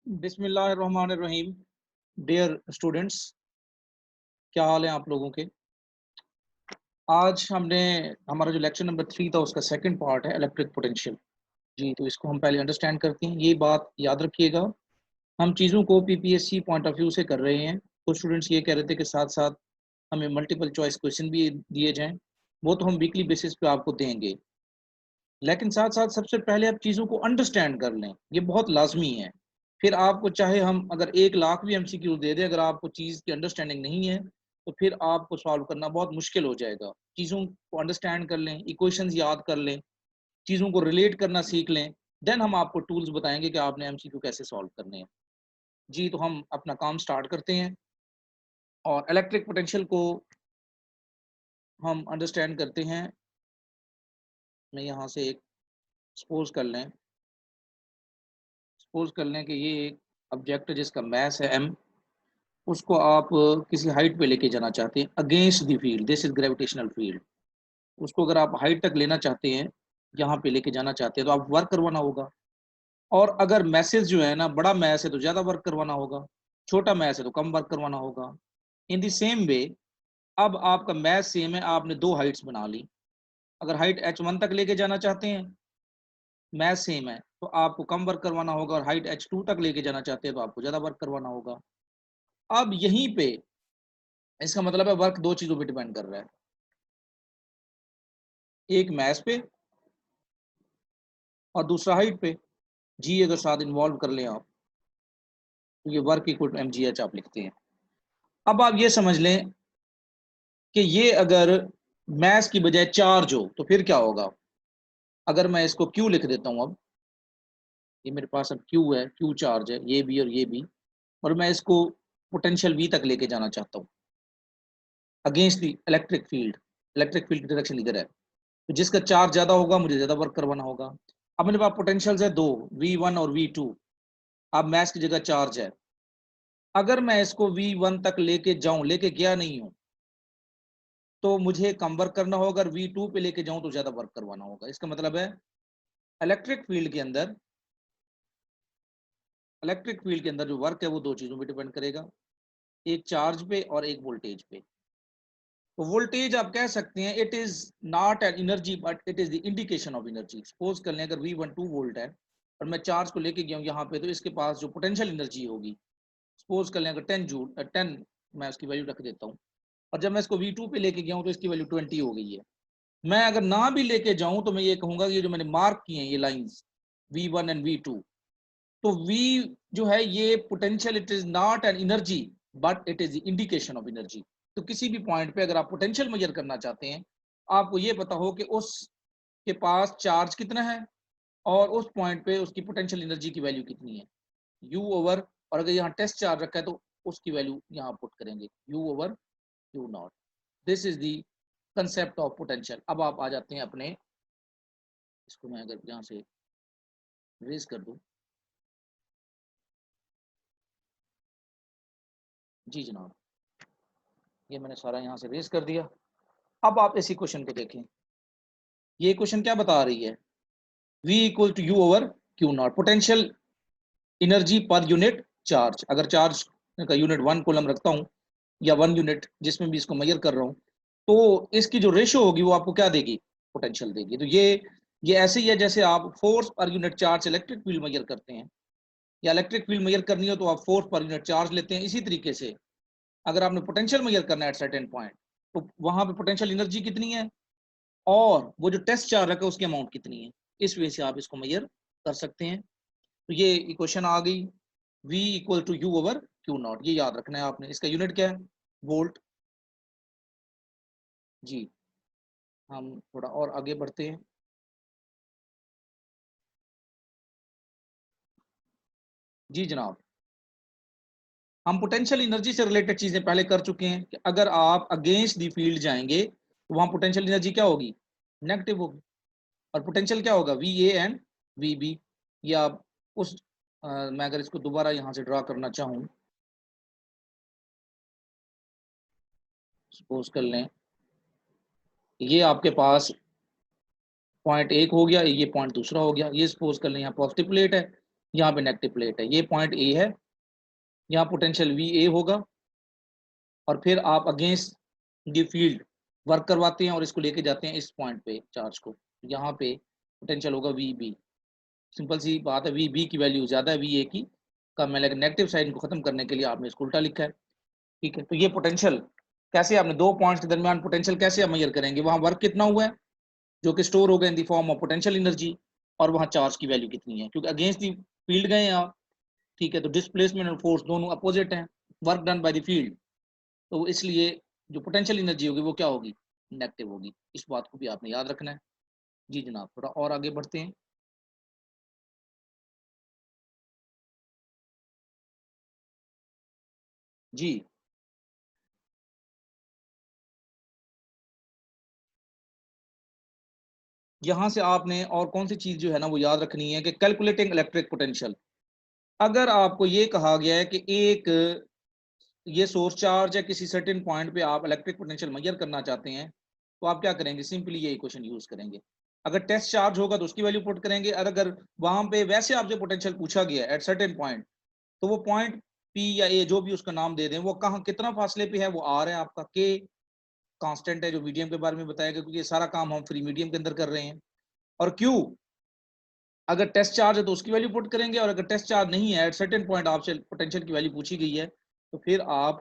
बिस्मिल्लाहिर्रहमानिर्रहीम। Dear students, क्या हाल है आप लोगों के। आज हमने हमारा जो लेक्चर नंबर 3 था उसका सेकंड पार्ट है इलेक्ट्रिक पोटेंशियल। जी, तो इसको हम पहले अंडरस्टैंड करते हैं। ये बात याद रखिएगा, हम चीज़ों को पीपीएससी पॉइंट ऑफ व्यू से कर रहे हैं। तो स्टूडेंट्स ये कह रहे थे कि साथ साथ हमें मल्टीपल चॉइस क्वेश्चन भी दिए जाएं, वो तो हम वीकली बेसिस पे आपको देंगे, लेकिन साथ साथ सबसे पहले आप चीज़ों को अंडरस्टैंड कर लें, ये बहुत लाजमी है। फिर आपको चाहे हम अगर 1 लाख भी एमसीक्यू दे दें, अगर आपको चीज़ की अंडरस्टैंडिंग नहीं है तो फिर आपको सॉल्व करना बहुत मुश्किल हो जाएगा। चीज़ों को अंडरस्टैंड कर लें, इक्वेशंस याद कर लें, चीज़ों को रिलेट करना सीख लें, देन हम आपको टूल्स बताएंगे कि आपने एमसीक्यू कैसे सॉल्व करने हैं। जी, तो हम अपना काम स्टार्ट करते हैं और इलेक्ट्रिक पोटेंशियल को हम अंडरस्टैंड करते हैं। मैं यहाँ से एक सपोज कर लें कि ये एक ऑब्जेक्ट है जिसका मास है m, उसको आप किसी हाइट पे लेके जाना चाहते हैं against the field, this is gravitational field. उसको अगर आप हाइट तक लेना चाहते हैं, यहाँ पे लेके जाना चाहते हैं, तो आप वर्क करवाना होगा। और अगर मैसेज जो है ना, बड़ा मैस है तो ज़्यादा वर्क करवाना होगा, छोटा मैस है तो कम वर्क करवाना होगा। इन द सेम वे, अब आपका मैस सेम है, आपने दो हाइट्स बना ली। अगर हाइट h1 तक लेके जाना चाहते हैं, मैस सेम है, तो आपको कम वर्क करवाना होगा, और हाइट h2 तक लेके जाना चाहते हैं तो आपको ज़्यादा वर्क करवाना होगा। अब यहीं पे इसका मतलब है वर्क दो चीजों पे डिपेंड कर रहा है, एक मैस पे और दूसरा हाइट पे। जी अगर साथ इन्वॉल्व कर लें आप, तो ये वर्क इक्वल टू mgh आप लिखते हैं। अब आप ये समझ लें कि ये अगर मैस की बजाय चार्ज हो तो फिर क्या होगा। अगर मैं इसको क्यू लिख देता हूं, अब ये मेरे पास अब क्यू है, क्यू चार्ज है, ये भी और ये भी, और मैं इसको पोटेंशियल वी तक लेके जाना चाहता हूँ अगेंस्ट द इलेक्ट्रिक फील्ड की डायरेक्शन इधर है, तो जिसका चार्ज ज्यादा होगा मुझे ज्यादा वर्क करवाना होगा। अब मेरे पास पोटेंशियल है दो, V1 और V2। अब मैस की जगह चार्ज है, अगर मैं इसको V1 तक लेके जाऊं, लेके गया नहीं हूं, तो मुझे कम वर्क करना होगा, अगर V2 पे लेके जाऊं तो ज्यादा वर्क करवाना होगा। इसका मतलब है इलेक्ट्रिक फील्ड के अंदर जो वर्क है वो दो चीजों पे डिपेंड करेगा, एक चार्ज पे और एक वोल्टेज पे। तो वोल्टेज आप कह सकते हैं it is not an energy but it is the indication of energy. Suppose कर लें अगर V1 2 वोल्ट है और मैं चार्ज को लेके गया हूँ यहाँ पे, तो इसके पास जो पोटेंशियल एनर्जी होगी, सपोज कर लें अगर 10 मैं उसकी वैल्यू रख देता हूँ, और जब मैं इसको V2 पे लेके गया हूँ तो इसकी वैल्यू 20 हो गई है। मैं अगर ना भी लेके जाऊं तो मैं ये कहूंगा कि ये जो मैंने मार्क किए हैं ये लाइंस V1 एंड V2, तो V जो है ये potential, it is not an energy but it is indication of energy. तो किसी भी पॉइंट पे अगर आप पोटेंशियल मेजर करना चाहते हैं, आपको ये पता हो कि उसके पास चार्ज कितना है और उस पॉइंट पे उसकी पोटेंशियल एनर्जी की वैल्यू कितनी है, U ओवर, और अगर यहाँ टेस्ट चार्ज रखा है तो उसकी वैल्यू यहाँ पुट करेंगे, U over Q not. This is the concept of potential. अब आप आ जाते हैं अपने, इसको मैं अगर यहाँ से रेज कर दूं, जी जनाब, ये मैंने सारा यहाँ से रेज कर दिया। अब आप इसी क्वेश्चन को देखें, ये क्वेश्चन क्या बता रही है, V equal to U over Q naught, potential energy per unit charge. अगर चार्ज का यूनिट 1 कूलम रखता हूँ या 1 यूनिट जिसमें भी इसको मेजर कर रहा हूँ, तो इसकी जो रेशियो होगी वो आपको क्या देगी, पोटेंशियल देगी। तो ये ऐसे ही है जैसे आप फोर्स पर unit charge electric field measure करते हैं, या इलेक्ट्रिक फील्ड मेजर करनी हो तो आप फोर्स पर यूनिट चार्ज लेते हैं। इसी तरीके से अगर आपने पोटेंशियल मेजर करना है एट सर्टेन पॉइंट, तो वहां पे पोटेंशियल एनर्जी कितनी है और वो जो टेस्ट चार्ज रखा है उसकी अमाउंट कितनी है, इस वजह से आप इसको मेजर कर सकते हैं। तो ये इक्वेशन आ गई, V equal to U over Q naught, ये याद रखना है आपने। इसका यूनिट क्या है, वोल्ट। जी, हम थोड़ा और आगे बढ़ते हैं। जी जनाब, हम पोटेंशियल एनर्जी से रिलेटेड चीजें पहले कर चुके हैं कि अगर आप अगेंस्ट दी फील्ड जाएंगे तो वहां पोटेंशियल एनर्जी क्या होगी, नेगेटिव होगी, और पोटेंशियल क्या होगा, VA एंड VB। या उस मैं अगर इसको दोबारा यहाँ से ड्रा करना चाहूँ, सपोज कर लें ये आपके पास पॉइंट एक हो गया, ये पॉइंट दूसरा हो गया, ये सपोज कर लें यहाँ पॉजिटिव प्लेट है, यहाँ पे नेगेटिव प्लेट है, ये पॉइंट ए है, यहाँ पोटेंशियल वी ए होगा, और फिर आप अगेंस्ट द फील्ड वर्क करवाते हैं और इसको लेके जाते हैं इस पॉइंट पे चार्ज को, यहाँ पे पोटेंशियल होगा वी बी। सिंपल सी बात है, वी बी की वैल्यू ज्यादा है वी ए की कम है, लेकिन नेगेटिव साइड को खत्म करने के लिए आपने इसको उल्टा लिखा है। ठीक है, तो ये पोटेंशियल कैसे, आपने दो पॉइंट्स के दरमियान पोटेंशियल कैसे आप मेजर करेंगे, वहां वर्क कितना हुआ है जो कि स्टोर हो गया in the form of potential energy, और वहां चार्ज की वैल्यू कितनी है, क्योंकि अगेंस्ट द फील्ड गए हैं आप। ठीक है, तो डिस्प्लेसमेंट और फोर्स दोनों अपोजिट हैं, work done by the field, तो इसलिए जो पोटेंशियल एनर्जी होगी वो क्या होगी, नेगेटिव होगी। इस बात को भी आपने याद रखना है। जी जनाब, थोड़ा और आगे बढ़ते हैं। जी, यहां से आपने और कौन सी चीज जो है ना वो याद रखनी है कि कैलकुलेटिंग इलेक्ट्रिक पोटेंशियल। अगर आपको ये कहा गया है कि एक ये सोर्स चार्ज है, किसी सर्टेन पॉइंट पे आप इलेक्ट्रिक पोटेंशियल मेजर करना चाहते हैं, तो आप क्या करेंगे, सिंपली ये इक्वेशन यूज करेंगे। अगर टेस्ट चार्ज होगा तो उसकी वैल्यू पुट करेंगे, और अगर वहां पे वैसे आपसे पोटेंशियल पूछा गया है एट सर्टेन पॉइंट, तो वो पॉइंट पी या ए जो भी उसका नाम दे दें, वो कहाँ कितना फासले पे है, वो आर है आपका, के कांस्टेंट है जो मीडियम के बारे में बताएगा, क्योंकि ये सारा काम हम फ्री मीडियम के अंदर कर रहे हैं। और क्यू अगर टेस्ट चार्ज है तो उसकी वैल्यू पुट करेंगे, और अगर टेस्ट चार्ज नहीं है एट सर्टेन पॉइंट आपसे पोटेंशियल की वैल्यू पूछी गई है, तो फिर आप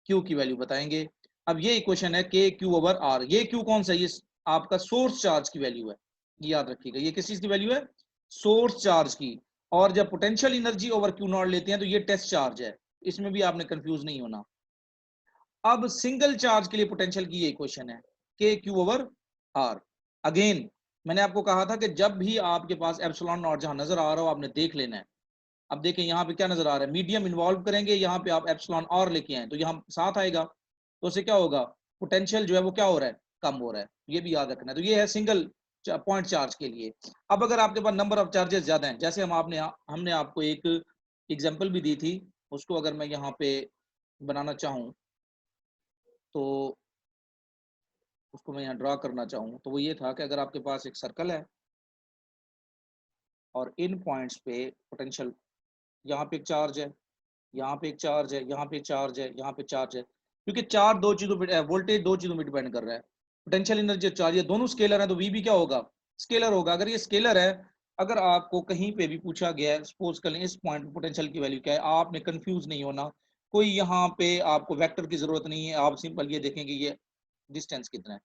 क्यू की वैल्यू बताएंगे। अब ये इक्वेशन है के क्यू ओवर आर, ये क्यू कौन सा है, ये आपका सोर्स चार्ज की वैल्यू है, ये याद रखिएगा, ये किस चीज की वैल्यू है, सोर्स चार्ज की। और जब potential energy over Q not लेते हैं तो ये टेस्ट चार्ज है, इसमें भी आपने कंफ्यूज नहीं होना। अब सिंगल चार्ज के लिए पोटेंशियल की ये इक्वेशन है के क्यू ओवर आर। अगेन मैंने आपको कहा था कि जब भी आपके पास एप्सिलॉन नॉट जहां नजर आ रहा हो आपने देख लेना है। अब देखें यहाँ पे क्या नजर आ रहा है, मीडियम इन्वॉल्व करेंगे, यहाँ पे आप एप्सिलॉन और लेके आए तो यहाँ साथ आएगा, तो उससे क्या होगा, पोटेंशियल जो है वो क्या हो रहा है, कम हो रहा है, ये भी याद रखना है। तो ये है सिंगल पॉइंट चार्ज के लिए। अब अगर आपके पास नंबर ऑफ चार्जेस ज्यादा हैं, जैसे हमने आपको एक एग्जाम्पल भी दी थी, उसको अगर मैं यहाँ पे बनाना चाहूँ, तो उसको मैं यहाँ ड्रा करना चाहूँ, तो वो ये था कि अगर आपके पास एक सर्कल है और इन पॉइंट्स पे पोटेंशियल, यहाँ पे एक चार्ज है, यहाँ पे एक चार्ज है, यहाँ पे चार्ज है, यहाँ पे चार्ज है, क्योंकि चार्ज दो चीजों पे, वोल्टेज दो चीजों में डिपेंड कर रहा है, पोटेंशियल एनर्जी और चार्ज, ये दोनों स्केलर है, तो वी भी क्या होगा, स्केलर होगा। अगर ये स्केलर है, अगर आपको कहीं पे भी पूछा गया है, सपोज कर लें इस पॉइंट पे पोटेंशियल की वैल्यू क्या है, आपने कंफ्यूज नहीं होना, कोई यहाँ पे आपको वेक्टर की जरूरत नहीं है, आप सिंपल ये देखेंगे ये डिस्टेंस कितना है,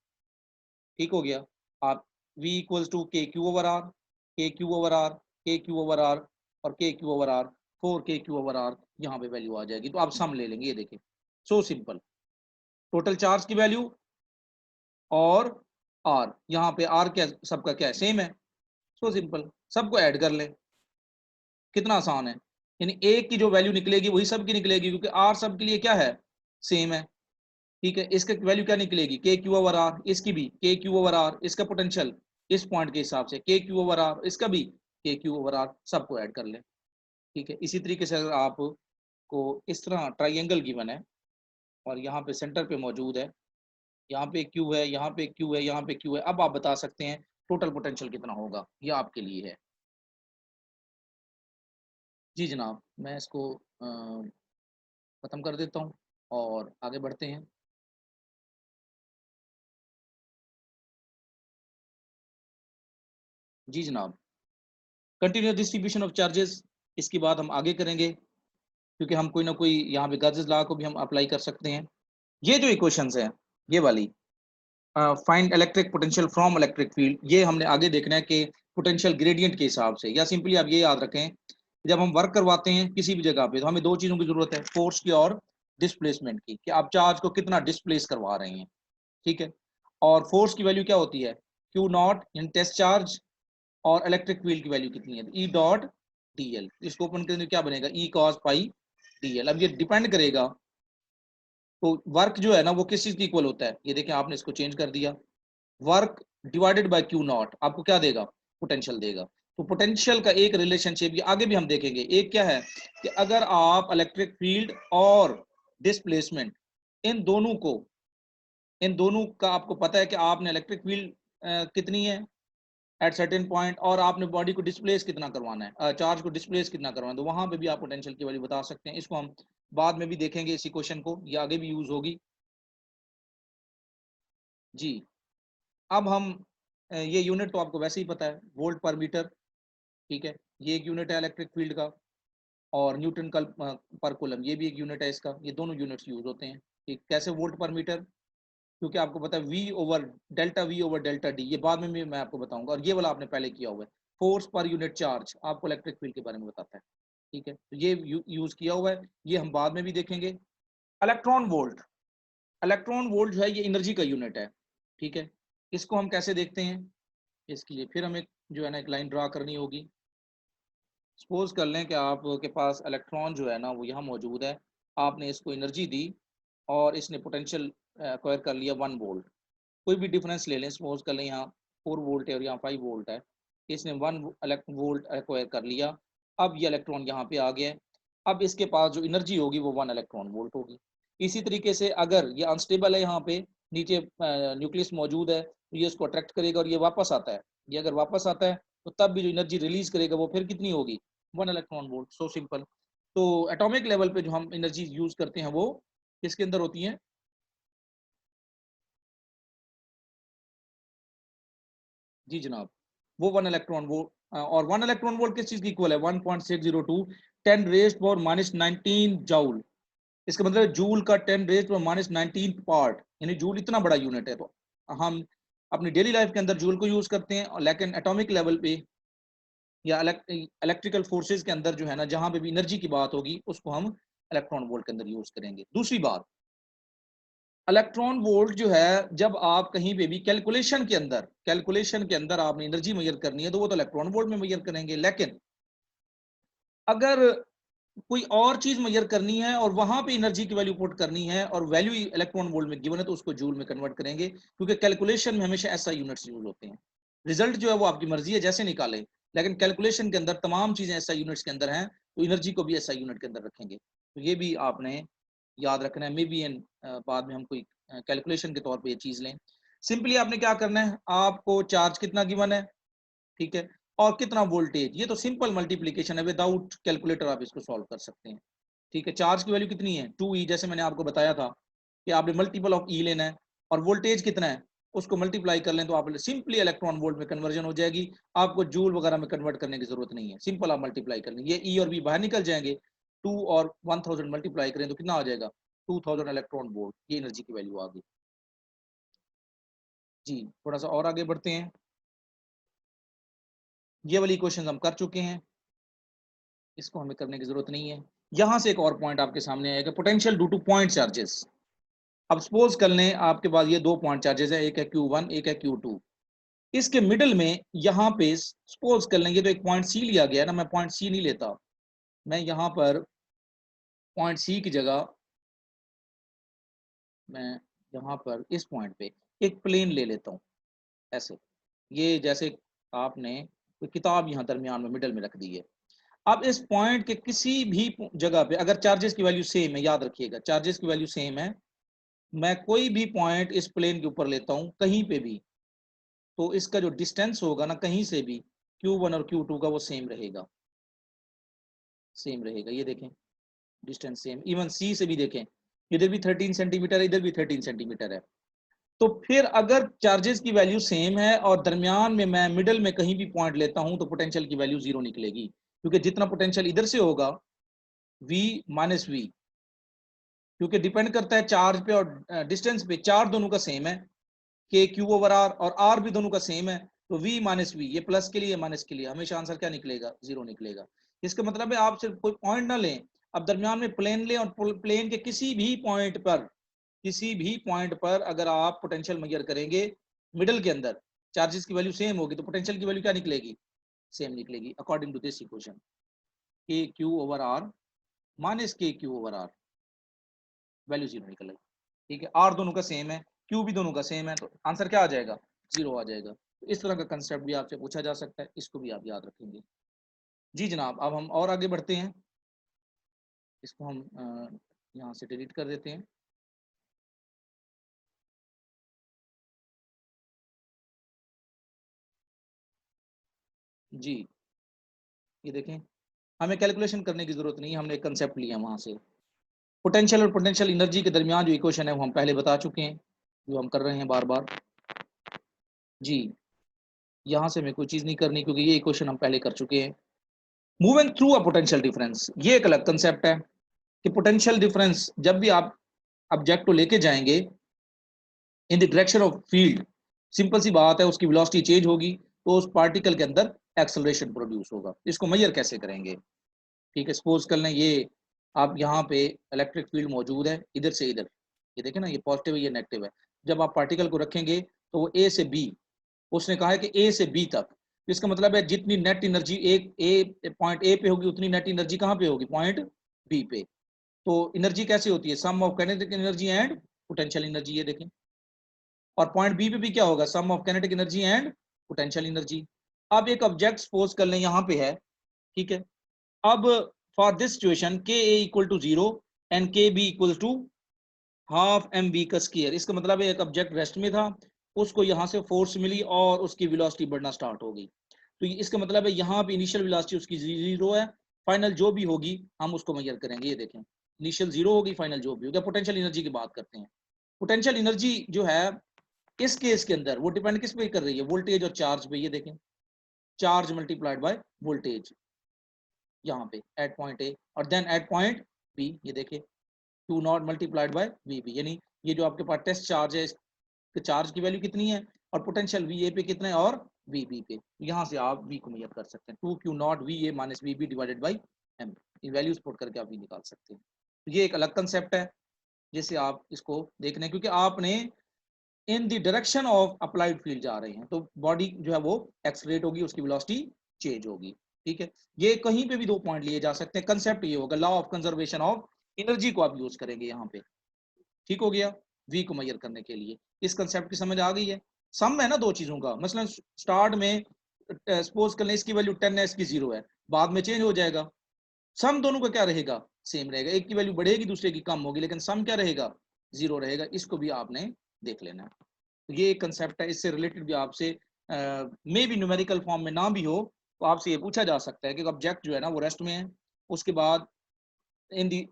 ठीक हो गया। आप v इक्वल्स टू के क्यू ओवर आर, के क्यू ओवर आर, के क्यू ओवर आर, और के क्यू ओवर आर, 4 के क्यू ओवर आर, यहाँ पे वैल्यू आ जाएगी, तो आप सम ले लेंगे, ये देखें, सो सिंपल, टोटल चार्ज की वैल्यू और आर, यहाँ पे आर क्या सबका क्या है, सेम है, सो सिंपल, सबको ऐड कर लें, कितना आसान है। यानी एक की जो वैल्यू निकलेगी वही सबकी निकलेगी, क्योंकि आर सब के लिए क्या है, सेम है। ठीक है, इसका वैल्यू क्या निकलेगी, के क्यू ओवर आर, इसकी भी के क्यू ओवर आर, इसका पोटेंशियल इस पॉइंट के हिसाब से के क्यू ओवर आर, इसका भी के क्यू ओवर आर, सबको ऐड कर लें। ठीक है, इसी तरीके से अगर आपको इस तरह ट्राइंगल गिवन है और यहाँ पे सेंटर पे मौजूद है, यहाँ पे क्यू है, यहाँ पे क्यू है, यहाँ पे क्यू है, अब आप बता सकते हैं टोटल पोटेंशियल कितना होगा, ये आपके लिए है। जी जनाब, मैं इसको खत्म कर देता हूँ और आगे बढ़ते हैं। जी जनाब, कंटिन्यूस डिस्ट्रीब्यूशन ऑफ चार्जेस, इसकी बात हम आगे करेंगे, क्योंकि हम कोई ना कोई यहाँ पे गाजेस लॉ को भी हम अप्लाई कर सकते हैं। ये जो इक्वेशंस हैं, ये वाली find electric potential from electric field, ये हमने आगे देखना है कि पोटेंशियल ग्रेडियंट के हिसाब से, या सिंपली आप ये याद रखें, जब हम वर्क करवाते हैं किसी भी जगह पे तो हमें दो चीज़ों की जरूरत है, फोर्स की और डिस्प्लेसमेंट की, कि आप चार्ज को कितना डिस्प्लेस करवा रहे हैं। ठीक है, और फोर्स की वैल्यू क्या होती है, Q naught in test charge, और इलेक्ट्रिक फील्ड की वैल्यू कितनी है, ई डॉट डी एल, इसको ओपन करने क्या बनेगा, E cos pi D L. अब ये डिपेंड करेगा, तो वर्क जो है ना वो किस चीज की इक्वल होता है, ये देखिए आपने इसको चेंज कर दिया, work divided by Q not आपको क्या देगा, पोटेंशियल देगा। तो पोटेंशियल का एक रिलेशनशिप ये आगे भी हम देखेंगे, एक क्या है कि अगर आप इलेक्ट्रिक फील्ड और डिस्प्लेसमेंट, इन दोनों को, इन दोनों का आपको पता है कि आपने इलेक्ट्रिक फील्ड कितनी है, एट सर्टेन पॉइंट, और आपने बॉडी को डिस्प्लेस कितना करवाना है, चार्ज को डिस्प्लेस कितना करवाना है, तो वहां पे भी आप पोटेंशियल की वैल्यू बता सकते हैं। इसको हम बाद में भी देखेंगे, इसी क्वेश्चन को, ये आगे भी यूज होगी। जी, अब हम ये यूनिट तो आपको वैसे ही पता है, वोल्ट पर मीटर। ठीक है, ये एक यूनिट है इलेक्ट्रिक फील्ड का। और न्यूटन पर कूलम, ये भी एक यूनिट है इसका। ये दोनों यूनिट्स यूज होते हैं। ठीक, कैसे वोल्ट पर मीटर, क्योंकि आपको पता है वी ओवर डेल्टा डी, ये बाद में भी मैं आपको बताऊंगा। और ये वाला आपने पहले किया हुआ है, फोर्स पर यूनिट चार्ज, आपको इलेक्ट्रिक फील्ड के बारे में बताता है। ठीक है, तो ये यूज किया हुआ है, ये हम बाद में भी देखेंगे। इलेक्ट्रॉन वोल्ट, इलेक्ट्रॉन वोल्ट जो है ये एनर्जी का यूनिट है। ठीक है, इसको हम कैसे देखते हैं, इसके लिए फिर हमें जो है ना एक लाइन ड्रा करनी होगी। सपोज कर लें कि आपके पास इलेक्ट्रॉन जो है ना वो यहाँ मौजूद है, आपने इसको एनर्जी दी और इसने पोटेंशियल एक्वायर कर लिया 1 वोल्ट। कोई भी डिफरेंस ले लें, सपोज कर लें यहाँ 4 वोल्ट है और यहाँ 5 वोल्ट है, इसने 1 वोल्ट एक्वायर कर लिया। अब ये इलेक्ट्रॉन यहाँ पे आ गया है। अब इसके पास जो एनर्जी होगी वो 1 इलेक्ट्रॉन वोल्ट होगी। इसी तरीके से अगर ये अनस्टेबल है, यहाँ पे नीचे न्यूक्लियस मौजूद है, तो ये इसको अट्रैक्ट करेगा और ये वापस आता है। ये अगर वापस आता है तो तब भी जो एनर्जी रिलीज करेगा वो फिर कितनी होगी, 1 इलेक्ट्रॉन वोल्ट। So simple. तो एटॉमिक लेवल पे जो हम एनर्जी यूज करते हैं वो किसके अंदर होती है? जी जनाब, वो 1 इलेक्ट्रॉन वोल्ट। और 1 इलेक्ट्रॉन वोल्ट किस चीज की इक्वल है? 1.602 10 रेज़्ड पावर -19 जूल। इसका मतलब है जूल का 10 रेज़्ड पावर -19 पार्ट, यानी जूल इतना बड़ा यूनिट है। तो हम अपनी डेली लाइफ के अंदर जूल को यूज करते हैं, और लेकिन एटॉमिक लेवल पे या इलेक्ट्रिकल फोर्सेज के अंदर जो है ना, जहां पे भी एनर्जी की बात होगी उसको हम इलेक्ट्रॉन वोल्ट के अंदर यूज करेंगे। दूसरी बात, इलेक्ट्रॉन वोल्ट जो है, जब आप कहीं पे भी कैलकुलेशन के अंदर आपने एनर्जी मेजर करनी है तो वो तो इलेक्ट्रॉन वोल्ट में मेजर करेंगे। लेकिन अगर कोई और चीज मेजर करनी है और वहां पे एनर्जी की वैल्यू पुट करनी है और वैल्यू इलेक्ट्रॉन वोल्ट में गिवन है, तो उसको जूल में कन्वर्ट करेंगे, क्योंकि कैलकुलेशन में हमेशा ऐसा यूनिट्स यूज होते हैं। रिजल्ट जो है वो आपकी मर्जी है जैसे निकालें, लेकिन कैलकुलेशन के अंदर तमाम चीजें ऐसा यूनिट्स के अंदर हैं, तो एनर्जी को भी ऐसा यूनिट के अंदर रखेंगे। तो ये भी आपने याद रखना है। मे बी इन बाद में हम कोई कैलकुलेशन के तौर पे ये चीज लें। सिंपली आपने क्या करना है, आपको चार्ज कितना गिवन है, ठीक है, और कितना वोल्टेज, ये तो सिंपल मल्टीप्लीकेशन है, विदाउट कैलकुलेटर आप इसको सॉल्व कर सकते हैं। ठीक है, चार्ज की वैल्यू कितनी है 2E, जैसे मैंने आपको बताया था कि आपने मल्टीपल ऑफ ई लेना है, और वोल्टेज कितना है उसको मल्टीप्लाई कर लें तो आप सिंपली इलेक्ट्रॉन वोल्ट में कन्वर्जन हो जाएगी। आपको जूल वगैरह में कन्वर्ट करने की जरूरत नहीं है, सिंपल आप मल्टीप्लाई कर लें, ये ई और बी बाहर निकल जाएंगे। 2 और 1000 मल्टीप्लाई करें तो कितना आ जाएगा, 2000 इलेक्ट्रॉन वोल्ट, ये एनर्जी की वैल्यू आ गई। जी, थोड़ा सा और आगे बढ़ते हैं। ये वाली क्वेश्चन हम कर चुके हैं, इसको हमें करने की जरूरत नहीं है। यहां से एक और पॉइंट आपके सामने आएगा, potential due two point charges. अब सपोज कर लें आपके पास ये दो पॉइंट चार्जेस है, एक है Q1 एक है Q2। इसके मिडिल में यहाँ पे सपोज कर लेंगे, तो एक पॉइंट सी लिया गया है ना, मैं पॉइंट सी नहीं लेता, मैं यहाँ पर पॉइंट सी की जगह मैं यहाँ पर इस पॉइंट पे एक प्लेन ले लेता हूँ, ऐसे। ये जैसे आपने कोई किताब यहाँ दरमियान में मिडल में रख दी है। अब इस पॉइंट के किसी भी जगह पे अगर चार्जेस की वैल्यू सेम है, याद रखिएगा चार्जेस की वैल्यू सेम है, मैं कोई भी पॉइंट इस प्लेन के ऊपर लेता हूं कहीं पे भी, तो इसका जो डिस्टेंस होगा ना कहीं से भी, Q1 और Q2 का वो सेम रहेगा, सेम रहेगा। ये देखें, डिस्टेंस सेम, इवन सी से भी देखें, इधर भी 13 सेंटीमीटर है, इधर भी 13 सेंटीमीटर है। तो फिर अगर चार्जेस की वैल्यू सेम है और दरमियान में मैं मिडल में कहीं भी पॉइंट लेता हूं, तो पोटेंशियल की वैल्यू जीरो निकलेगी, क्योंकि जितना पोटेंशियल इधर से होगा V माइनस वी, क्योंकि डिपेंड करता है चार्ज पे और डिस्टेंस पे। चार्ज दोनों का सेम है, के क्यू ओवर आर, और आर भी दोनों का सेम है, तो वी माइनस वी, ये प्लस के लिए माइनस के लिए, हमेशा आंसर क्या निकलेगा, जीरो निकलेगा। इसका मतलब है आप सिर्फ कोई पॉइंट ना लें, अब दरमियान में प्लेन लें, और प्लेन के किसी भी पॉइंट पर अगर आप पोटेंशियल मेजर करेंगे मिडल के अंदर, चार्जेस की वैल्यू सेम होगी, तो पोटेंशियल की वैल्यू क्या निकलेगी, सेम निकलेगी, according to this equation. K Q over R minus K Q over R, value zero निकलेगी। ठीक है, आर दोनों का सेम है, क्यू भी दोनों का सेम है, तो आंसर क्या आ जाएगा, जीरो आ जाएगा। तो इस तरह का कंसेप्ट भी आपसे पूछा जा सकता है, इसको भी आप याद रखेंगे। जी जनाब, अब हम और आगे बढ़ते हैं, इसको हम यहाँ से डिलीट कर देते हैं। जी ये देखें, हमें कैलकुलेशन करने की जरूरत नहीं है, हमने एक कंसेप्ट लिया वहां से। पोटेंशियल और पोटेंशियल एनर्जी के दरमियान जो इक्वेशन है वो हम पहले बता चुके हैं, जो हम कर रहे हैं बार बार। जी यहाँ से हमें कोई चीज नहीं करनी, क्योंकि ये इक्वेशन हम पहले कर चुके हैं। Moving through a potential difference, ये एक अलग कंसेप्ट है कि पोटेंशियल डिफरेंस जब भी आप ऑब्जेक्ट को लेके जाएंगे in the direction of field, simple सी बात है, उसकी वेलोसिटी चेंज होगी तो उस पार्टिकल के अंदर एक्सेलरेशन प्रोड्यूस होगा। इसको मेजर कैसे करेंगे? ठीक है, सपोज कर लें ये आप यहाँ पे इलेक्ट्रिक फील्ड मौजूद है इधर से इधर, ये देखें ना, ये पॉजिटिव है ये नेगेटिव है। जब आप पार्टिकल को रखेंगे तो वो ए से बी, उसने कहा है कि ए से बी तक, इसका मतलब है जितनी नेट एनर्जी एक ए पॉइंट ए पे होगी उतनी नेट एनर्जी कहाँ पे होगी? पॉइंट बी पे। तो एनर्जी कैसे होती है? Sum of kinetic energy and potential energy, ये देखें। और पॉइंट बी पे भी क्या होगा? Sum of kinetic energy and potential energy. अब एक ऑब्जेक्ट सपोज कर लें यहाँ पे है, ठीक है। अब for this situation K A equal to 0 and K B equal to half M B का स्क्वायर। इसका मतलब है एक ऑब्जेक्ट रेस्ट में था, उसको यहाँ से फोर्स मिली और उसकी वेलोसिटी बढ़ना स्टार्ट हो गई। तो इसका मतलब है यहाँ पे इनिशियल वेलोसिटी उसकी 0 है, फाइनल जो भी होगी हम उसको मेजर करेंगे। ये देखें, इनिशियल 0 होगी, फाइनल जो भी होगा। पोटेंशियल एनर्जी की बात करते हैं। पोटेंशियल एनर्जी जो है इस केस के अंदर वो डिपेंड किस पे कर रही है? वोल्टेज और चार्ज पे। ये देखें, चार्ज मल्टीप्लाइड बाय वोल्टेज यहाँ पे एट पॉइंट ए और देन एट पॉइंट बी। ये देखिए, two naught multiplied by V B, यानी ये जो आपके पास टेस्ट चार्ज है इसके चार्ज की वैल्यू कितनी है और पोटेंशियल वी ए पे कितना है और वी बी पे। यहाँ से आप वी को मेजर कर सकते हैं, two Q naught V A minus V B divided by M. इन वैल्यूज पुट करके आप वी निकाल सकते हैं। तो ये एक अलग कंसेप्ट है जिसे आप इसको देखना है, क्योंकि आपने इन the direction of applied field जा रहे हैं तो बॉडी जो है वो एक्सलेट होगी, उसकी वेलोसिटी चेंज होगी। ठीक है, ये कहीं पे भी दो पॉइंट लिए जा सकते हैं। कंसेप्ट ये होगा, law of conservation of energy को आप यूज करेंगे यहाँ पे। ठीक हो गया, वी को मेजर करने के लिए। इस कंसेप्ट की समझ आ गई है? सम है ना दो चीजों का, मसलन स्टार्ट में सपोज कर लें इसकी वैल्यू 10 है, इसकी 0 है, बाद में चेंज हो जाएगा। सम दोनों का क्या रहेगा? सेम रहेगा। एक की वैल्यू बढ़ेगी दूसरे की कम होगी, लेकिन सम क्या रहेगा? 0 रहेगा। इसको भी आपने देख लेना है। तो ये एक कंसेप्ट है, इससे रिलेटेड भी आपसे मे भी न्यूमेरिकल फॉर्म में ना भी हो तो आपसे ये पूछा जा सकता है कि ऑब्जेक्ट जो है ना वो रेस्ट में है, उसके बाद इन the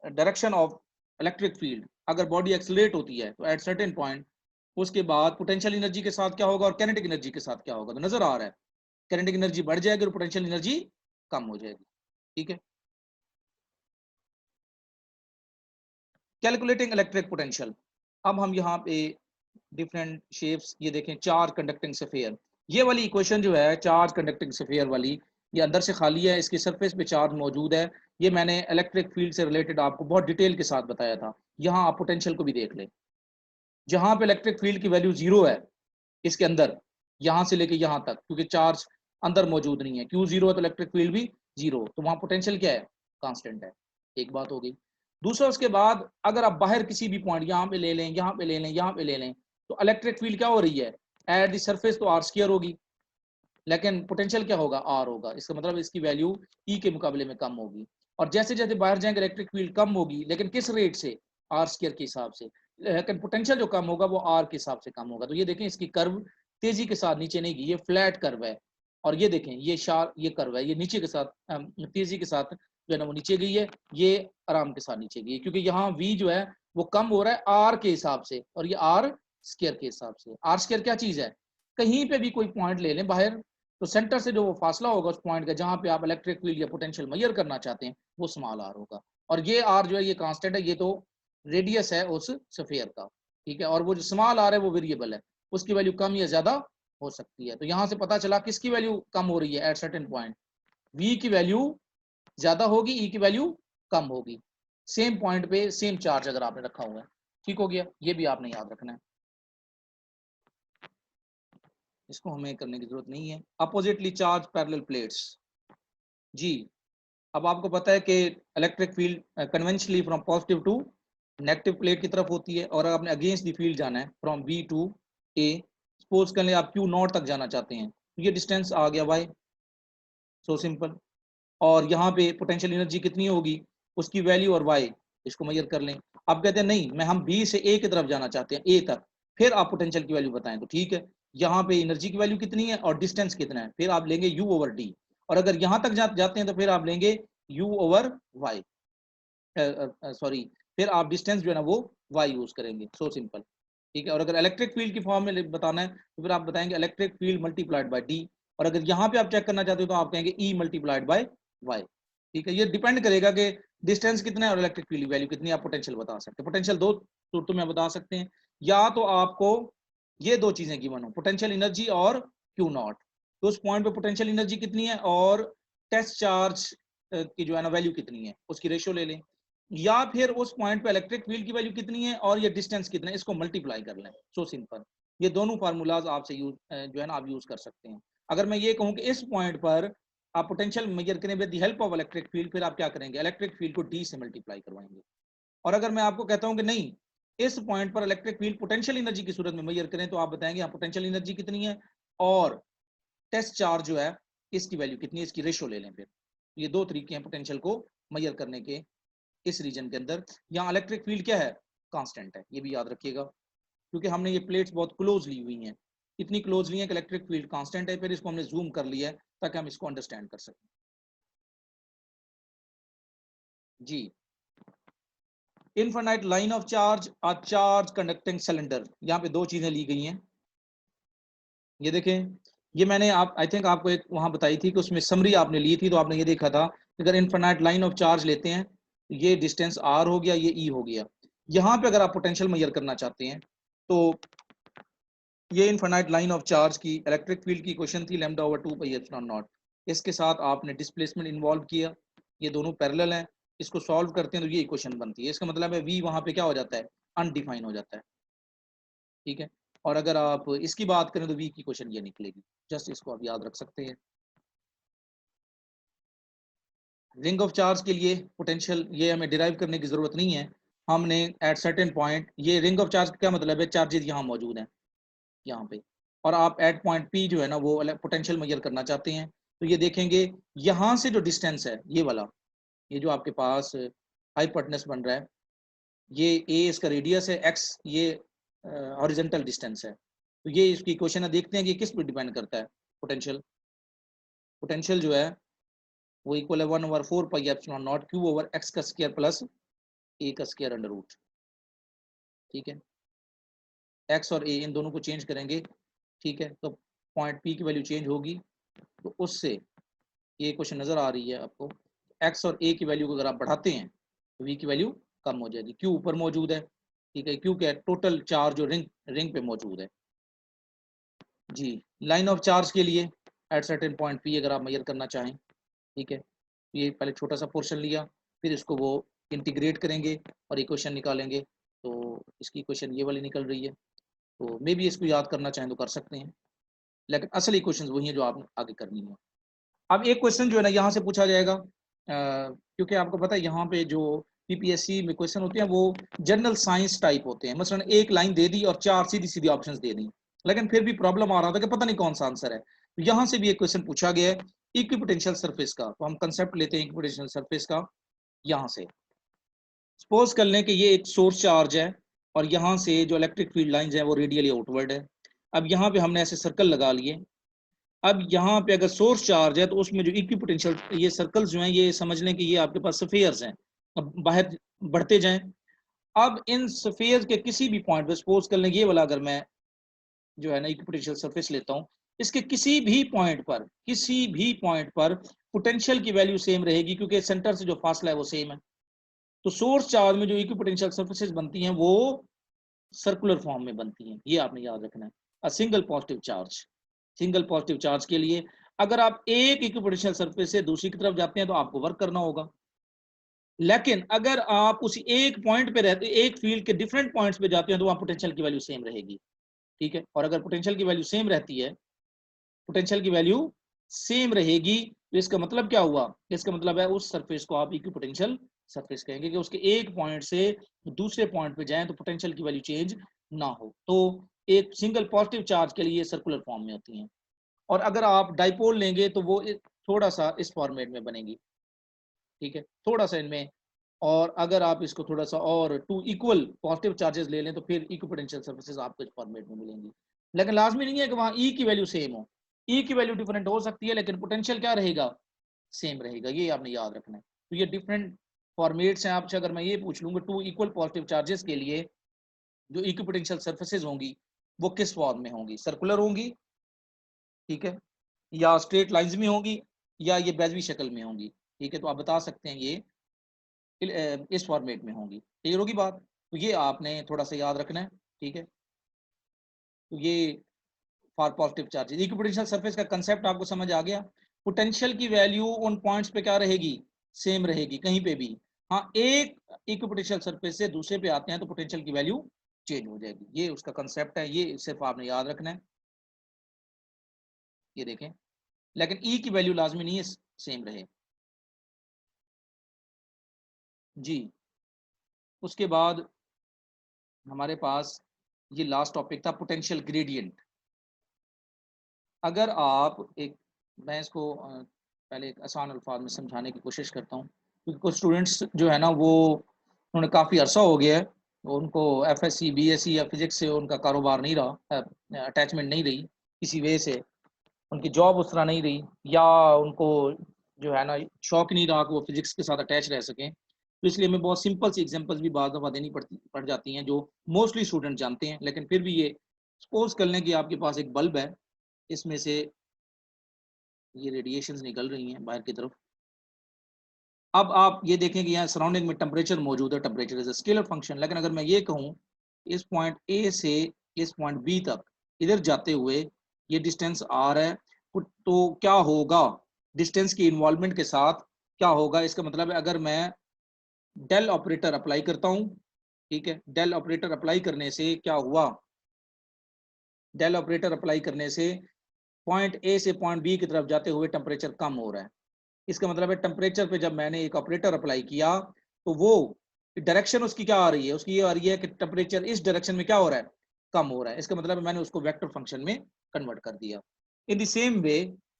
direction of electric field अगर बॉडी एक्सेलरेट होती है तो एट सर्टेन पॉइंट उसके बाद पोटेंशियल एनर्जी के साथ क्या होगा और काइनेटिक एनर्जी के साथ क्या होगा। तो नजर आ रहा है, काइनेटिक एनर्जी बढ़ जाएगी और पोटेंशियल एनर्जी कम हो जाएगी। ठीक है, कैलकुलेटिंग इलेक्ट्रिक पोटेंशियल। अब हम यहाँ पे डिफरेंट शेप्स, ये देखें, चार्ज कंडक्टिंग स्फीयर। ये वाली इक्वेशन जो है चार्ज कंडक्टिंग स्फीयर वाली, ये अंदर से खाली है, इसकी सरफेस पे चार्ज मौजूद है। ये मैंने इलेक्ट्रिक फील्ड से रिलेटेड आपको बहुत डिटेल के साथ बताया था। यहाँ आप पोटेंशियल को भी देख लें, जहाँ पे इलेक्ट्रिक फील्ड की वैल्यू 0 है इसके अंदर, यहाँ से लेके यहाँ तक, क्योंकि चार्ज अंदर मौजूद नहीं है, क्यू 0 है तो इलेक्ट्रिक फील्ड भी 0, तो वहाँ पोटेंशियल क्या है? कांस्टेंट है। एक बात हो गई। दूसरा, उसके बाद अगर आप बाहर किसी भी पॉइंट यहाँ पे ले लें, यहाँ पे ले लें, यहाँ पे ले लें, तो इलेक्ट्रिक फील्ड क्या हो रही है? एट द सरफेस तो आर स्क्वायर होगी, लेकिन पोटेंशियल क्या होगा? आर होगा। इसका मतलब इसकी वैल्यू ई के मुकाबले में कम होगी। और जैसे जैसे बाहर जाएंगे इलेक्ट्रिक फील्ड कम होगी, लेकिन किस रेट से? आर स्क्वायर के हिसाब से। लेकिन पोटेंशियल जो कम होगा वो आर के हिसाब से कम होगा। तो ये देखें, इसकी कर्व तेजी के साथ नीचे नहीं गई, ये फ्लैट कर्व है। और ये देखें, ये कर्व है, ये नीचे के साथ तेजी के साथ जो है ना वो नीचे गई है, ये आराम के साथ नीचे गई है, क्योंकि यहाँ वी जो है वो कम हो रहा है आर के हिसाब से और ये आर स्क्वायर के हिसाब से। आर स्क्वायर क्या चीज है? कहीं पे भी कोई पॉइंट ले लें बाहर, तो सेंटर से जो वो फासला होगा उस पॉइंट का जहां पे आप इलेक्ट्रिक फील्ड या पोटेंशियल मेजर करना चाहते हैं, वो स्मॉल आर होगा। और ये आर जो है ये कांस्टेंट है, ये तो रेडियस है उस स्फीयर का। ठीक है, और वो जो स्मॉल आर है वो वेरिएबल है, उसकी वैल्यू कम या ज्यादा हो सकती है। तो यहां से पता चला किसकी वैल्यू कम हो रही है एट सर्टेन पॉइंट? वी की वैल्यू ज्यादा होगी, ई की वैल्यू कम होगी, सेम पॉइंट पे सेम चार्ज अगर आपने रखा हुआ है। ठीक हो गया, ये भी आपने याद रखना है, इसको हमें करने की जरूरत नहीं है। Oppositely charge parallel plates. जी, अब आपको पता है कि electric field conventionally from positive to negative plate की तरफ होती है, और आपने अगेंस्ट द फील्ड जाना है from B to A. Suppose कर लें आप क्यू नॉट तक जाना चाहते हैं, तो ये डिस्टेंस आ गया वाई, सो सिंपल। और यहाँ पे पोटेंशियल एनर्जी कितनी होगी, उसकी वैल्यू और वाई, इसको मेजर कर लें। आप कहते हैं नहीं, मैं हम बी से ए की तरफ जाना चाहते हैं, ए तक, फिर आप पोटेंशियल की वैल्यू बताएं, तो ठीक है। यहाँ पे एनर्जी की वैल्यू कितनी है और डिस्टेंस कितना है, फिर आप लेंगे u ओवर d, और अगर यहाँ तक जाते हैं तो फिर आप लेंगे u ओवर y, सॉरी, फिर आप डिस्टेंस जो है ना वो y यूज करेंगे, सो सिंपल। ठीक है, और अगर इलेक्ट्रिक फील्ड की फॉर्म में बताना है तो फिर आप बताएंगे electric field multiplied by d, और अगर यहाँ पे आप चेक करना चाहते हो तो आप कहेंगे e मल्टीप्लाइड बाय y। ठीक है, ये डिपेंड करेगा कि डिस्टेंस कितना है और इलेक्ट्रिक फील्ड वैल्यू कितनी है, आप पोटेंशियल बता सकते हैं। पोटेंशियल दो सूरतों में बता सकते हैं, या तो आपको ये दो चीजें गिवन हो, पोटेंशियल एनर्जी और क्यू नॉट, तो उस पॉइंट पे पोटेंशियल एनर्जी कितनी है और टेस्ट चार्ज की जो है ना वैल्यू कितनी है उसकी रेशियो ले लें, या फिर उस पॉइंट पे इलेक्ट्रिक फील्ड की वैल्यू कितनी है और ये डिस्टेंस कितना है, इसको मल्टीप्लाई कर लें, सो सिंपल। ये दोनों फार्मूलाज आपसे यूज जो है ना आप यूज कर सकते हैं। अगर मैं ये कहूँ कि इस पॉइंट पर आप पोटेंशियल मेजर करें with the help of electric field, फिर आप क्या करेंगे, इलेक्ट्रिक फील्ड को डी से मल्टीप्लाई करवाएंगे। और अगर मैं आपको कहता हूं कि नहीं, इस पॉइंट पर इलेक्ट्रिक फील्ड पोटेंशियल एनर्जी की सूरत में मेजर करें, तो आप बताएंगे यहाँ पोटेंशियल एनर्जी कितनी है और टेस्ट चार्ज जो है इसकी वैल्यू कितनी है, इसकी रेशियो ले लें। फिर ये दो तरीके हैं पोटेंशियल को मेजर करने के इस रीजन के अंदर। यहाँ इलेक्ट्रिक फील्ड क्या है, कांस्टेंट है, ये भी याद रखिएगा, क्योंकि हमने ये प्लेट्स बहुत क्लोज ली हुई हैं, इतनी क्लोज ली है कि इलेक्ट्रिक फील्ड कांस्टेंट है, फिर इसको हमने जूम कर लिया है ताकि हम इसको अंडरस्टैंड कर सकें। जी, infinite line of charge, a charge conducting cylinder, यहाँ पे दो चीजें ली गई हैं। ये देखें, ये मैंने आप आई थिंक आपको एक वहां बताई थी कि उसमें समरी आपने ली थी, तो आपने ये देखा था कि अगर इनफाइनाइट लाइन ऑफ चार्ज लेते हैं, ये डिस्टेंस r हो गया, ये e हो गया। यहाँ पे अगर आप पोटेंशियल मेजर करना चाहते हैं तो ये इनफाइनाइट लाइन ऑफ चार्ज की इलेक्ट्रिक फील्ड की इक्वेशन थी lambda over 2 pi epsilon not, इसके साथ आपने डिस्प्लेसमेंट इन्वॉल्व किया, ये दोनों पैरेलल हैं, इसको सॉल्व करते हैं तो ये इक्वेशन बनती है। इसका मतलब है v वहां पे क्या हो जाता है, अनडिफाइन हो जाता है। ठीक है, और अगर आप इसकी बात करें तो v की इक्वेशन ये निकलेगी, जस्ट इसको आप याद रख सकते हैं। रिंग ऑफ चार्ज के लिए पोटेंशियल ये हमें डिराइव करने की जरूरत नहीं है, हमने एट सर्टेन पॉइंट, ये रिंग ऑफ चार्ज का क्या मतलब है, चार्जेस यहाँ मौजूद हैं यहाँ पे, और आप एट पॉइंट पी जो है ना वो पोटेंशियल मेजर करना चाहते हैं, तो ये देखेंगे यहाँ से जो डिस्टेंस है ये वाला, ये जो आपके पास हाइपोटेनस बन रहा है, ये ए इसका रेडियस है, एक्स ये हॉरिजॉन्टल डिस्टेंस है, तो ये इसकी इक्वेशन है। देखते हैं कि किस पे डिपेंड करता है पोटेंशियल। पोटेंशियल जो है वो इक्वल है 1/4 pi epsilon not Q over x का स्क्वायर प्लस ए का स्क्वायर अंडर रूट। ठीक है, एक्स और ए इन दोनों को चेंज करेंगे, ठीक है, तो पॉइंट पी की वैल्यू चेंज होगी, तो उससे ये क्वेश्चन नजर आ रही है आपको, एक्स और ए की वैल्यू को अगर आप बढ़ाते हैं तो वी की वैल्यू कम हो जाएगी, क्यू ऊपर मौजूद है। ठीक है, क्यू क्या, टोटल चार्ज जो रिंग पे मौजूद है। जी, लाइन ऑफ चार्ज के लिए एट सर्टेन पॉइंट पी अगर आप मेजर करना चाहें, ठीक है, ये पहले छोटा सा पोर्शन लिया, फिर इसको वो इंटीग्रेट करेंगे और इक्वेशन निकालेंगे, तो इसकी इक्वेशन ये वाली निकल रही है, तो मे भी इसको याद करना चाहें तो कर सकते हैं, लेकिन असल इक्वेशन वही है जो आप आगे करनी है। अब एक क्वेश्चन जो है ना यहाँ से पूछा जाएगा, क्योंकि आपको पता है यहाँ पे जो पीपीएससी में क्वेश्चन होते हैं वो जनरल साइंस टाइप होते हैं, मसलन एक लाइन दे दी और चार सीधी सीधी ऑप्शंस दे दी, लेकिन फिर भी प्रॉब्लम आ रहा था कि पता नहीं कौन सा आंसर है, तो यहाँ से भी एक क्वेश्चन पूछा गया है इक्विपोटेंशियल सरफेस का, तो हम कंसेप्ट लेते हैं इक्विपोटेंशियल सरफेस का। यहाँ से सपोज कर लें कि ये एक सोर्स चार्ज है और यहाँ से जो इलेक्ट्रिक फील्ड लाइंस है वो रेडियली आउटवर्ड है। अब यहाँ पे हमने ऐसे सर्कल लगा लिए, अब यहाँ पे अगर सोर्स चार्ज है तो उसमें जो इक्विपोटेंशियल ये सर्कल्स जो हैं ये समझ लें कि ये आपके पास स्फीयर्स हैं, अब बाहर बढ़ते जाएं। अब इन स्फीयर्स के किसी भी पॉइंट पे सपोज कर लें ये वाला अगर मैं जो है ना इक्विपोटेंशियल सरफेस लेता हूँ, इसके किसी भी पॉइंट पर पोटेंशियल की वैल्यू सेम रहेगी, क्योंकि सेंटर से जो फासला है वो सेम है। तो सोर्स चार्ज में जो इक्विपोटेंशियल सरफेसेस बनती हैं वो सर्कुलर फॉर्म में बनती हैं, ये आपने याद रखना है। अ सिंगल पॉजिटिव चार्ज के लिए अगर आप एक इक्विपोटेंशियल सरफेस से दूसरी की तरफ जाते हैं तो आपको वर्क करना होगा, लेकिन अगर आप उसी एक पॉइंट पे रहते, एक फील्ड के डिफरेंट पॉइंट्स पे जाते हैं तो वहां पोटेंशियल की वैल्यू सेम रहेगी। ठीक है, और अगर पोटेंशियल की वैल्यू सेम रहती है, पोटेंशियल की वैल्यू सेम रहेगी, तो इसका मतलब क्या हुआ, इसका मतलब है उस सरफेस को आप इक्विपोटेंशियल सरफेस कहेंगे कि उसके एक पॉइंट से दूसरे पॉइंट पे जाएं तो पोटेंशियल की वैल्यू चेंज ना हो। तो एक सिंगल पॉजिटिव चार्ज के लिए सर्कुलर फॉर्म में होती हैं, और अगर आप डाइपोल लेंगे तो वो थोड़ा सा इस फॉर्मेट में बनेगी। ठीक है, थोड़ा सा इनमें, और अगर आप इसको थोड़ा सा और टू इक्वल पॉजिटिव चार्जेस ले लें तो फिर इक्विपोटेंशियल सर्फेसेस आपको इस फॉर्मेट में मिलेंगी। लेकिन लाजमी नहीं है कि वहां ई की वैल्यू सेम हो, ई की वैल्यू डिफरेंट हो सकती है लेकिन पोटेंशियल क्या रहेगा, सेम रहेगा। ये आपने याद रखना है। तो ये डिफरेंट फॉर्मेट्स हैं। आपसे अगर मैं ये पूछ लूंगा टू इक्वल पॉजिटिव चार्जेस के लिए जो इक्विपोटेंशियल सर्फेसेज होंगी वो किस फॉर्म में होंगी, सर्कुलर होंगी, ठीक है, या स्ट्रेट लाइंस में होंगी, या ये बेजवी शक्ल में होंगी, ठीक है। तो आप बता सकते हैं ये इस फॉर्मेट में होंगी। क्लियर होगी बात? तो ये आपने थोड़ा सा याद रखना है, ठीक है। तो ये for positive charges equipotential surface का कंसेप्ट आपको समझ आ गया। पोटेंशियल की वैल्यू उन पॉइंट्स पे क्या रहेगी, सेम रहेगी कहीं पे भी। हाँ, एक इक्विपोटेंशियल सरफेस से दूसरे पे आते हैं तो पोटेंशियल की वैल्यू चेंज हो जाएगी। ये उसका कंसेप्ट है, ये सिर्फ आपने याद रखना है। ये देखें, लेकिन ई की वैल्यू लाजमी नहीं है सेम रहे। जी, उसके बाद हमारे पास ये लास्ट टॉपिक था पोटेंशियल ग्रेडियंट। अगर आप एक, मैं इसको पहले एक आसान अल्फाज में समझाने की कोशिश करता हूँ, क्योंकि कुछ स्टूडेंट्स जो है ना वो उन्होंने काफ़ी अरसा हो गया है, तो उनको एफएससी बीएससी या फिजिक्स से उनका कारोबार नहीं रहा, अटैचमेंट नहीं रही किसी वजह से, उनकी जॉब उस तरह नहीं रही, या उनको जो है ना शौक नहीं रहा कि वो फिजिक्स के साथ अटैच रह सकें। तो इसलिए हमें बहुत सिंपल सी एग्जांपल्स भी बाद दफ़ा देनी पड़ जाती हैं जो मोस्टली स्टूडेंट जानते हैं। लेकिन फिर भी ये सपोज कर लें कि आपके पास एक बल्ब है, इसमें से ये रेडिएशंस निकल रही हैं बाहर की तरफ। अब आप ये देखें कि यहाँ सराउंडिंग में टेम्परेचर मौजूद है, temperature is a scalar function. लेकिन अगर मैं ये कहूँ इस पॉइंट ए से इस पॉइंट बी तक इधर जाते हुए ये डिस्टेंस आर है, तो क्या होगा डिस्टेंस की इन्वॉल्वमेंट के साथ, क्या होगा? इसका मतलब है अगर मैं डेल ऑपरेटर अप्लाई करता हूँ, ठीक है, डेल ऑपरेटर अप्लाई करने से क्या हुआ, डेल ऑपरेटर अप्लाई करने से पॉइंट ए से पॉइंट बी की तरफ जाते हुए टेम्परेचर कम हो रहा है। इसका मतलब है टेम्परेचर पे जब मैंने एक ऑपरेटर अप्लाई किया तो वो डायरेक्शन उसकी क्या आ रही है, उसकी ये आ रही है कि टेम्परेचर इस डायरेक्शन में क्या हो रहा है, कम हो रहा है। इसका मतलब है मैंने उसको वेक्टर फंक्शन में कन्वर्ट कर दिया। इन द सेम वे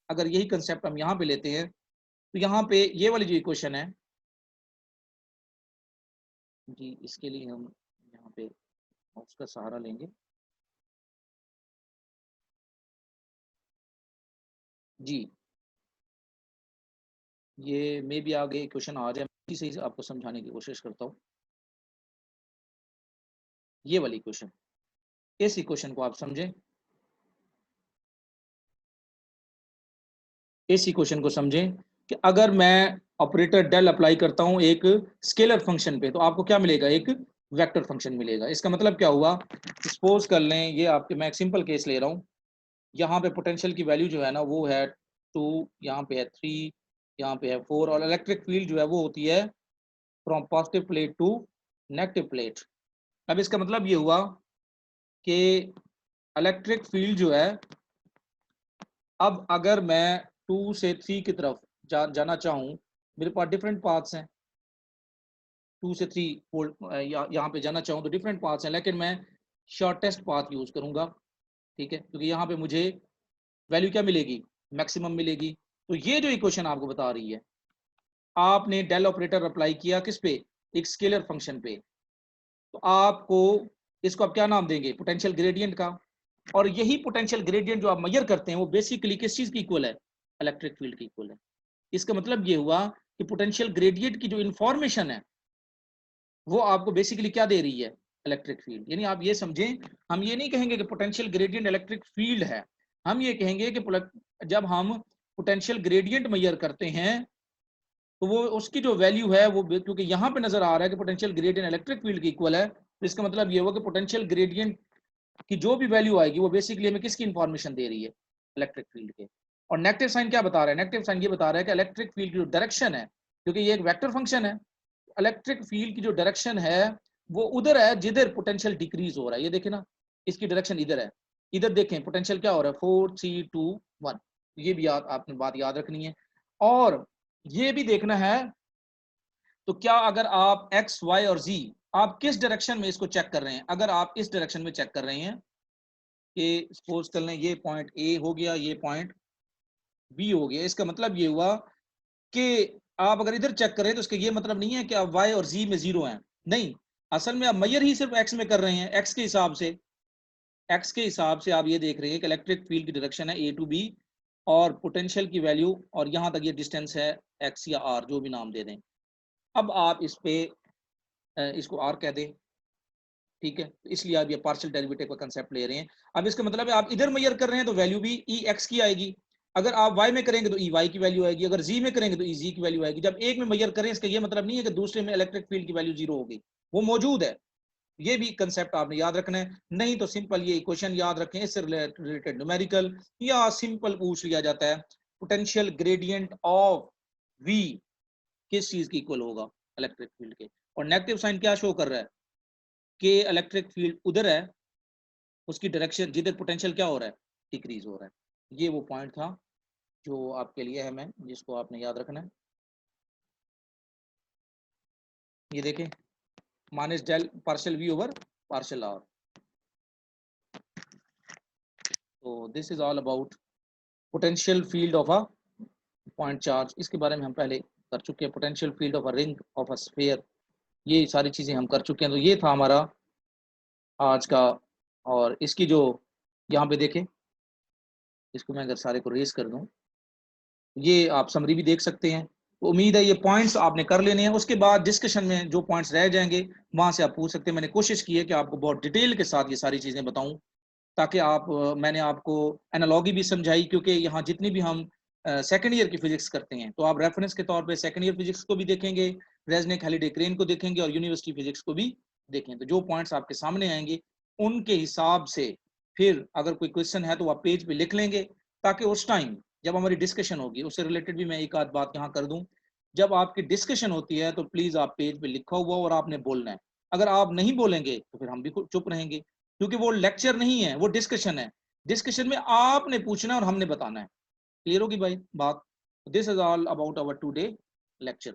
अगर यही कंसेप्ट हम यहाँ पे लेते हैं तो यहाँ पे ये वाली जो इक्वेशन है जी, इसके लिए हम यहाँ पे उसका सहारा लेंगे। जी, ये मे भी आगे क्वेश्चन आ जाए, इसी से आपको समझाने की कोशिश करता हूँ। ये वाली क्वेश्चन, इस इक्वेशन को आप समझें, इस इक्वेशन को समझें कि अगर मैं ऑपरेटर डेल अप्लाई करता हूं एक स्केलर फंक्शन पे तो आपको क्या मिलेगा, एक वेक्टर फंक्शन मिलेगा। इसका मतलब क्या हुआ, सपोज कर लें ये आपके, मैं एक सिंपल केस ले रहा हूं, यहाँ पे पोटेंशियल की वैल्यू जो है ना वो है 2, यहाँ पे है 3, यहाँ पे है 4, और इलेक्ट्रिक फील्ड जो है वो होती है from positive plate to negative plate. अब इसका मतलब ये हुआ कि इलेक्ट्रिक फील्ड जो है, अब अगर मैं 2 से 3 की तरफ जाना चाहूँ, मेरे पास डिफरेंट पाथ्स हैं, 2 से 3 वोल्ट यहाँ पे जाना चाहूँ तो डिफरेंट पाथ्स हैं, लेकिन मैं शॉर्टेस्ट पाथ यूज करूंगा, ठीक है, क्योंकि यहाँ पे मुझे वैल्यू क्या मिलेगी, मैक्सिमम मिलेगी। तो ये जो इक्वेशन आपको बता रही है, आपने डेल ऑपरेटर अप्लाई किया किस पे, एक स्केलर फंक्शन पे, तो आपको इसको आप क्या नाम देंगे, पोटेंशियल ग्रेडियंट का। और यही पोटेंशियल ग्रेडियंट जो आप मेजर करते हैं वो बेसिकली किस चीज की इक्वल है, इलेक्ट्रिक फील्ड की इक्वल है। इसका मतलब ये हुआ कि पोटेंशियल ग्रेडियंट की जो इंफॉर्मेशन है वो आपको बेसिकली क्या दे रही है, इलेक्ट्रिक फील्ड। यानी आप ये समझें, हम ये नहीं कहेंगे कि पोटेंशियल ग्रेडियंट इलेक्ट्रिक फील्ड है, हम ये कहेंगे कि जब हम पोटेंशियल ग्रेडियंट मेजर करते हैं तो वो उसकी जो वैल्यू है वो, क्योंकि यहाँ पे नजर आ रहा है कि पोटेंशियल ग्रेडियंट इलेक्ट्रिक फील्ड की इक्वल है, तो इसका मतलब ये हुआ कि पोटेंशियल ग्रेडियंट की जो भी वैल्यू आएगी वो बेसिकली हमें किसकी इंफॉर्मेशन दे रही है, इलेक्ट्रिक फील्ड के। और नेगेटिव साइन क्या बता रहा है, नेगेटिव साइन ये बता रहा है कि इलेक्ट्रिक फील्ड की जो डायरेक्शन है, क्योंकि ये एक वेक्टर फंक्शन है, इलेक्ट्रिक फील्ड की जो डायरेक्शन है वो उधर है जिधर पोटेंशियल डिक्रीज हो रहा है। ये देखें ना, इसकी डायरेक्शन इधर है, इधर देखें पोटेंशियल क्या हो रहा है, 4 3 2 1। ये भी आपने बात याद रखनी है। और ये भी देखना है, तो क्या अगर आप एक्स वाई और जी आप किस डायरेक्शन में इसको चेक कर रहे हैं, अगर आप इस डायरेक्शन में चेक कर रहे हैं कि सपोज कर लें ये पॉइंट ए हो गया, ये पॉइंट बी हो गया, इसका मतलब ये हुआ कि आप अगर इधर चेक करें तो इसका ये मतलब नहीं है कि आप वाई और जी में जीरो हैं, नहीं, असल में आप मेजर ही सिर्फ एक्स में कर रहे हैं, एक्स के हिसाब से, एक्स के हिसाब से आप ये देख रहे हैं कि इलेक्ट्रिक फील्ड की डायरेक्शन है ए टू बी, और पोटेंशियल की वैल्यू, और यहाँ तक ये डिस्टेंस है एक्स या आर, जो भी नाम दे दें। अब आप इस पे इसको आर कह दें, ठीक है, तो इसलिए आप ये पार्शियल डेरिवेटिव का कंसेप्ट ले रहे हैं। अब इसका मतलब है आप इधर मेजर कर रहे हैं तो वैल्यू भी ई एक्स की आएगी, अगर आप y में करेंगे तो ई वाई की वैल्यू आएगी, अगर z में करेंगे तो ई z की वैल्यू आएगी। जब एक में मेजर करें इसका ये मतलब नहीं है कि दूसरे में इलेक्ट्रिक फील्ड की वैल्यू जीरो होगी, वो मौजूद है। ये भी कंसेप्ट आपने याद रखना है, नहीं तो सिंपल ये इक्वेशन याद रखें, इससे रिलेटेड न्यूमेरिकल या सिंपल पूछ लिया जाता है, पोटेंशियल ग्रेडियंट ऑफ v किस चीज की इक्वल होगा, इलेक्ट्रिक फील्ड के। और नेगेटिव साइन क्या शो कर रहा है कि इलेक्ट्रिक फील्ड उधर है, उसकी डायरेक्शन जिधर पोटेंशियल क्या हो रहा है, डिक्रीज हो रहा है। ये वो पॉइंट था जो आपके लिए है, मैं जिसको आपने याद रखना है। ये देखें, minus del partial V over partial R. तो this is all about potential field of a point charge. इसके बारे में हम पहले कर चुके हैं, potential field of a ring of a sphere, ये सारी चीजें हम कर चुके हैं। तो ये था हमारा आज का, और इसकी जो यहाँ पे देखें, इसको मैं अगर सारे को रेस कर दूं, ये आप समरी भी देख सकते हैं। तो उम्मीद है ये पॉइंट्स आपने कर लेने हैं, उसके बाद डिस्कशन में जो पॉइंट्स रह जाएंगे वहां से आप पूछ सकते हैं। मैंने कोशिश की है कि आपको बहुत डिटेल के साथ ये सारी चीजें बताऊं, ताकि आप मैंने आपको एनालॉगी भी समझाई, क्योंकि यहाँ जितनी भी हम सेकंड ईयर की फिजिक्स करते हैं तो आप रेफरेंस के तौर पे सेकंड ईयर फिजिक्स को भी देखेंगे, रेजनिक हैलिडे क्रेन को देखेंगे, और यूनिवर्सिटी फिजिक्स को भी देखें। तो जो पॉइंट्स आपके सामने आएंगे उनके हिसाब से फिर अगर कोई क्वेश्चन है तो आप पेज पे लिख लेंगे, ताकि उस टाइम जब हमारी डिस्कशन होगी उससे रिलेटेड भी मैं एक आध बात यहाँ कर दूं। जब आपकी डिस्कशन होती है तो प्लीज आप पेज पे लिखा हुआ और आपने बोलना है। अगर आप नहीं बोलेंगे तो फिर हम भी चुप रहेंगे, क्योंकि वो लेक्चर नहीं है, वो डिस्कशन है। डिस्कशन में आपने पूछना है और हमने बताना है। क्लियर होगी भाई बात? This is all about our today lecture.